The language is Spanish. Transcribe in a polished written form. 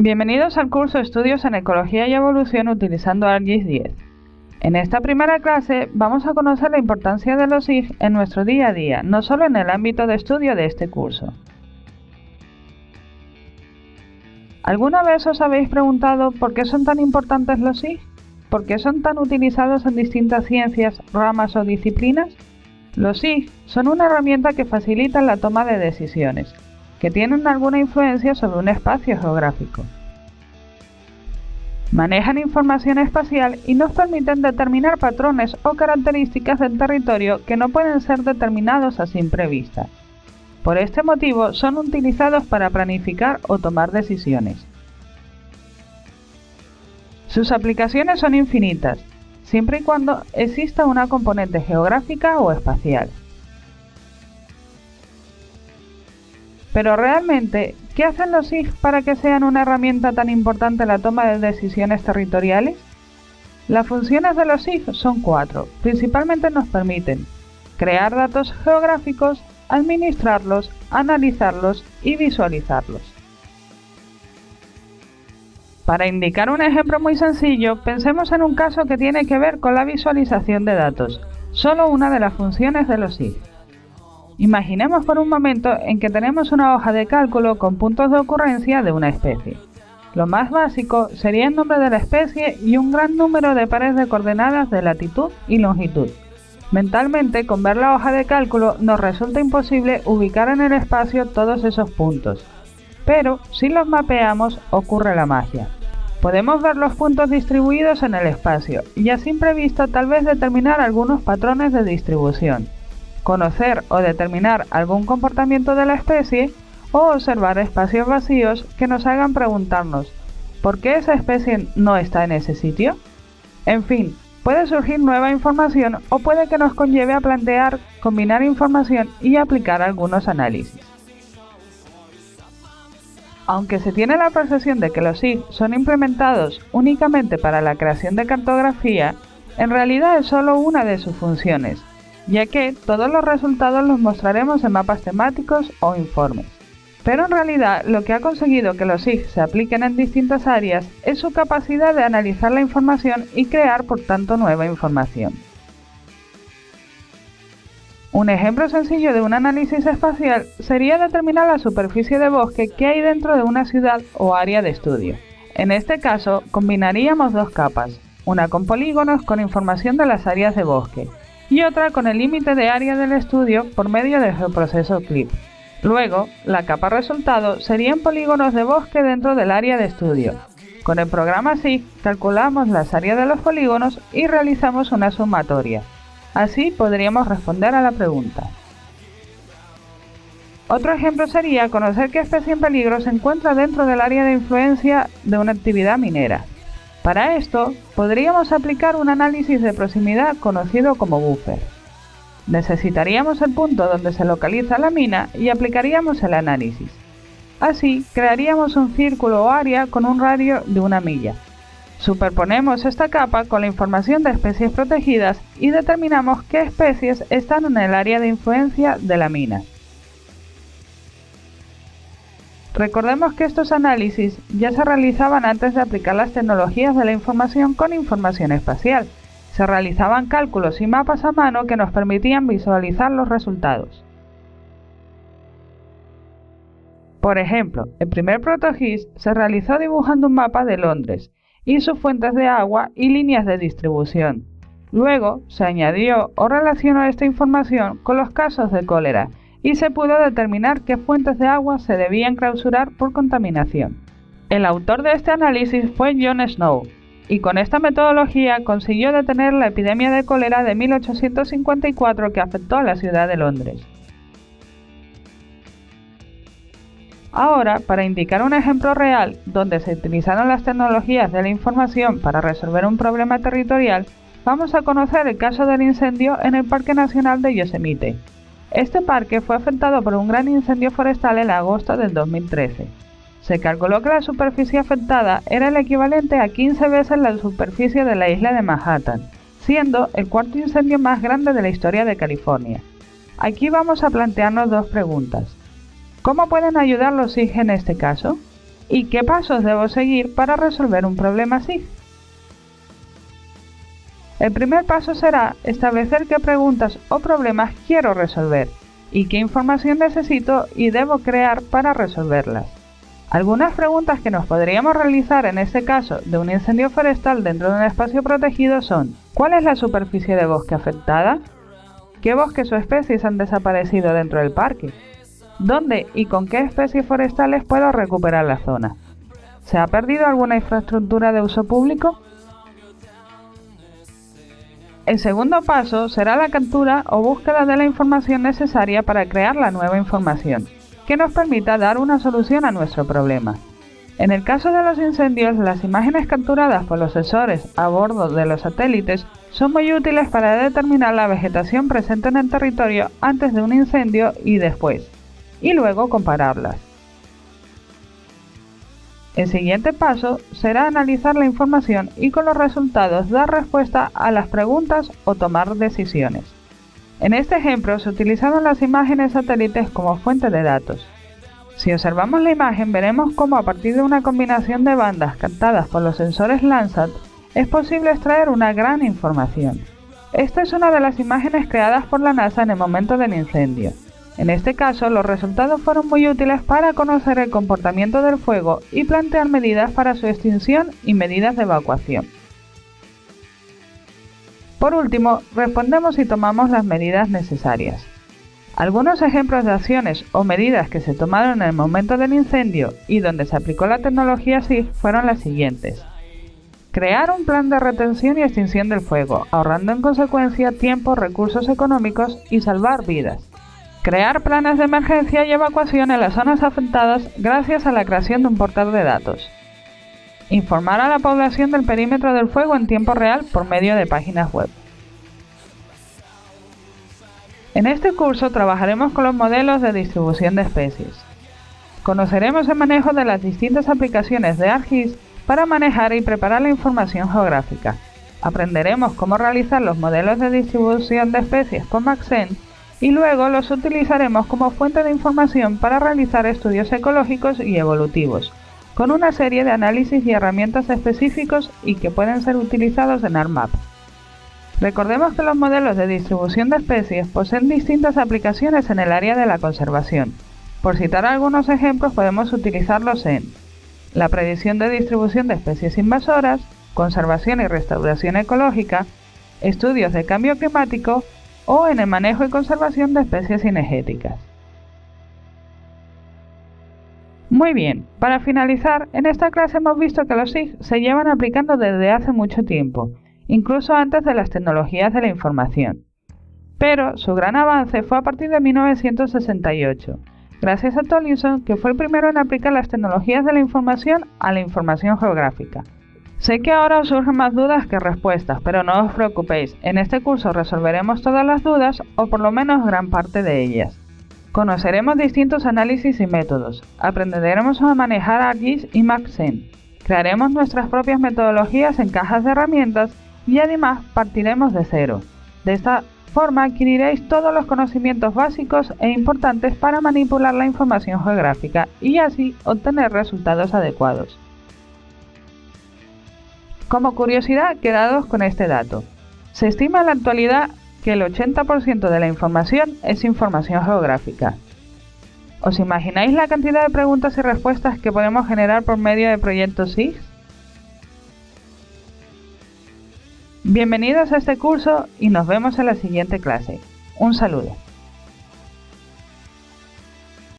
Bienvenidos al curso Estudios en Ecología y Evolución utilizando ArcGIS 10. En esta primera clase vamos a conocer la importancia de los SIG en nuestro día a día, no solo en el ámbito de estudio de este curso. ¿Alguna vez os habéis preguntado por qué son tan importantes los SIG? ¿Por qué son tan utilizados en distintas ciencias, ramas o disciplinas? Los SIG son una herramienta que facilita la toma de decisiones, que tienen alguna influencia sobre un espacio geográfico. Manejan información espacial y nos permiten determinar patrones o características del territorio que no pueden ser determinados a simple vista. Por este motivo son utilizados para planificar o tomar decisiones. Sus aplicaciones son infinitas, siempre y cuando exista una componente geográfica o espacial. Pero realmente, ¿qué hacen los SIG para que sean una herramienta tan importante en la toma de decisiones territoriales? Las funciones de los SIG son 4. Principalmente nos permiten crear datos geográficos, administrarlos, analizarlos y visualizarlos. Para indicar un ejemplo muy sencillo, pensemos en un caso que tiene que ver con la visualización de datos, solo una de las funciones de los SIG. Imaginemos por un momento en que tenemos una hoja de cálculo con puntos de ocurrencia de una especie. Lo más básico sería el nombre de la especie y un gran número de pares de coordenadas de latitud y longitud. Mentalmente, con ver la hoja de cálculo nos resulta imposible ubicar en el espacio todos esos puntos. Pero, si los mapeamos, ocurre la magia. Podemos ver los puntos distribuidos en el espacio y a simple vista tal vez determinar algunos patrones de distribución, conocer o determinar algún comportamiento de la especie o observar espacios vacíos que nos hagan preguntarnos ¿por qué esa especie no está en ese sitio? En fin, puede surgir nueva información o puede que nos conlleve a plantear, combinar información y aplicar algunos análisis. Aunque se tiene la percepción de que los SIG son implementados únicamente para la creación de cartografía, en realidad es solo una de sus funciones, ya que todos los resultados los mostraremos en mapas temáticos o informes. Pero en realidad lo que ha conseguido que los SIG se apliquen en distintas áreas es su capacidad de analizar la información y crear por tanto nueva información. Un ejemplo sencillo de un análisis espacial sería determinar la superficie de bosque que hay dentro de una ciudad o área de estudio. En este caso combinaríamos dos capas, una con polígonos con información de las áreas de bosque, y otra con el límite de área del estudio por medio del geoproceso CLIP. Luego, la capa resultado serían polígonos de bosque dentro del área de estudio. Con el programa SIG calculamos las áreas de los polígonos y realizamos una sumatoria. Así podríamos responder a la pregunta. Otro ejemplo sería conocer qué especie en peligro se encuentra dentro del área de influencia de una actividad minera. Para esto, podríamos aplicar un análisis de proximidad conocido como buffer. Necesitaríamos el punto donde se localiza la mina y aplicaríamos el análisis. Así, crearíamos un círculo o área con un radio de 1 milla. Superponemos esta capa con la información de especies protegidas y determinamos qué especies están en el área de influencia de la mina. Recordemos que estos análisis ya se realizaban antes de aplicar las tecnologías de la información con información espacial. Se realizaban cálculos y mapas a mano que nos permitían visualizar los resultados. Por ejemplo, el primer ProtoGIS se realizó dibujando un mapa de Londres y sus fuentes de agua y líneas de distribución. Luego se añadió o relacionó esta información con los casos de cólera y se pudo determinar qué fuentes de agua se debían clausurar por contaminación. El autor de este análisis fue John Snow, y con esta metodología consiguió detener la epidemia de cólera de 1854 que afectó a la ciudad de Londres. Ahora, para indicar un ejemplo real donde se utilizaron las tecnologías de la información para resolver un problema territorial, vamos a conocer el caso del incendio en el Parque Nacional de Yosemite. Este parque fue afectado por un gran incendio forestal en agosto del 2013. Se calculó que la superficie afectada era el equivalente a 15 veces la superficie de la isla de Manhattan, siendo el cuarto incendio más grande de la historia de California. Aquí vamos a plantearnos dos preguntas. ¿Cómo pueden ayudar los SIG en este caso? ¿Y qué pasos debo seguir para resolver un problema así? El primer paso será establecer qué preguntas o problemas quiero resolver y qué información necesito y debo crear para resolverlas. Algunas preguntas que nos podríamos realizar en este caso de un incendio forestal dentro de un espacio protegido son: ¿cuál es la superficie de bosque afectada? ¿Qué bosques o especies han desaparecido dentro del parque? ¿Dónde y con qué especies forestales puedo recuperar la zona? ¿Se ha perdido alguna infraestructura de uso público? El segundo paso será la captura o búsqueda de la información necesaria para crear la nueva información, que nos permita dar una solución a nuestro problema. En el caso de los incendios, las imágenes capturadas por los sensores a bordo de los satélites son muy útiles para determinar la vegetación presente en el territorio antes de un incendio y después, y luego compararlas. El siguiente paso será analizar la información y con los resultados dar respuesta a las preguntas o tomar decisiones. En este ejemplo se utilizaron las imágenes satélites como fuente de datos. Si observamos la imagen, veremos cómo a partir de una combinación de bandas captadas por los sensores Landsat es posible extraer una gran información. Esta es una de las imágenes creadas por la NASA en el momento del incendio. En este caso, los resultados fueron muy útiles para conocer el comportamiento del fuego y plantear medidas para su extinción y medidas de evacuación. Por último, respondemos y tomamos las medidas necesarias. Algunos ejemplos de acciones o medidas que se tomaron en el momento del incendio y donde se aplicó la tecnología SIG fueron las siguientes: crear un plan de retención y extinción del fuego, ahorrando en consecuencia tiempo, recursos económicos y salvar vidas. Crear planes de emergencia y evacuación en las zonas afectadas gracias a la creación de un portal de datos. Informar a la población del perímetro del fuego en tiempo real por medio de páginas web. En este curso trabajaremos con los modelos de distribución de especies. Conoceremos el manejo de las distintas aplicaciones de ArcGIS para manejar y preparar la información geográfica. Aprenderemos cómo realizar los modelos de distribución de especies con Maxent y luego los utilizaremos como fuente de información para realizar estudios ecológicos y evolutivos, con una serie de análisis y herramientas específicos y que pueden ser utilizados en ArcMap. Recordemos que los modelos de distribución de especies poseen distintas aplicaciones en el área de la conservación. Por citar algunos ejemplos, podemos utilizarlos en la predicción de distribución de especies invasoras, conservación y restauración ecológica, estudios de cambio climático o en el manejo y conservación de especies cinegéticas. Muy bien, para finalizar, en esta clase hemos visto que los SIG se llevan aplicando desde hace mucho tiempo, incluso antes de las tecnologías de la información. Pero su gran avance fue a partir de 1968, gracias a Tomlinson, que fue el primero en aplicar las tecnologías de la información a la información geográfica. Sé que ahora os surgen más dudas que respuestas, pero no os preocupéis, en este curso resolveremos todas las dudas o por lo menos gran parte de ellas. Conoceremos distintos análisis y métodos, aprenderemos a manejar ArcGIS y Maxent, crearemos nuestras propias metodologías en cajas de herramientas y además partiremos de cero. De esta forma adquiriréis todos los conocimientos básicos e importantes para manipular la información geográfica y así obtener resultados adecuados. Como curiosidad, quedaos con este dato. Se estima en la actualidad que el 80% de la información es información geográfica. ¿Os imagináis la cantidad de preguntas y respuestas que podemos generar por medio de proyectos SIG? Bienvenidos a este curso y nos vemos en la siguiente clase. Un saludo.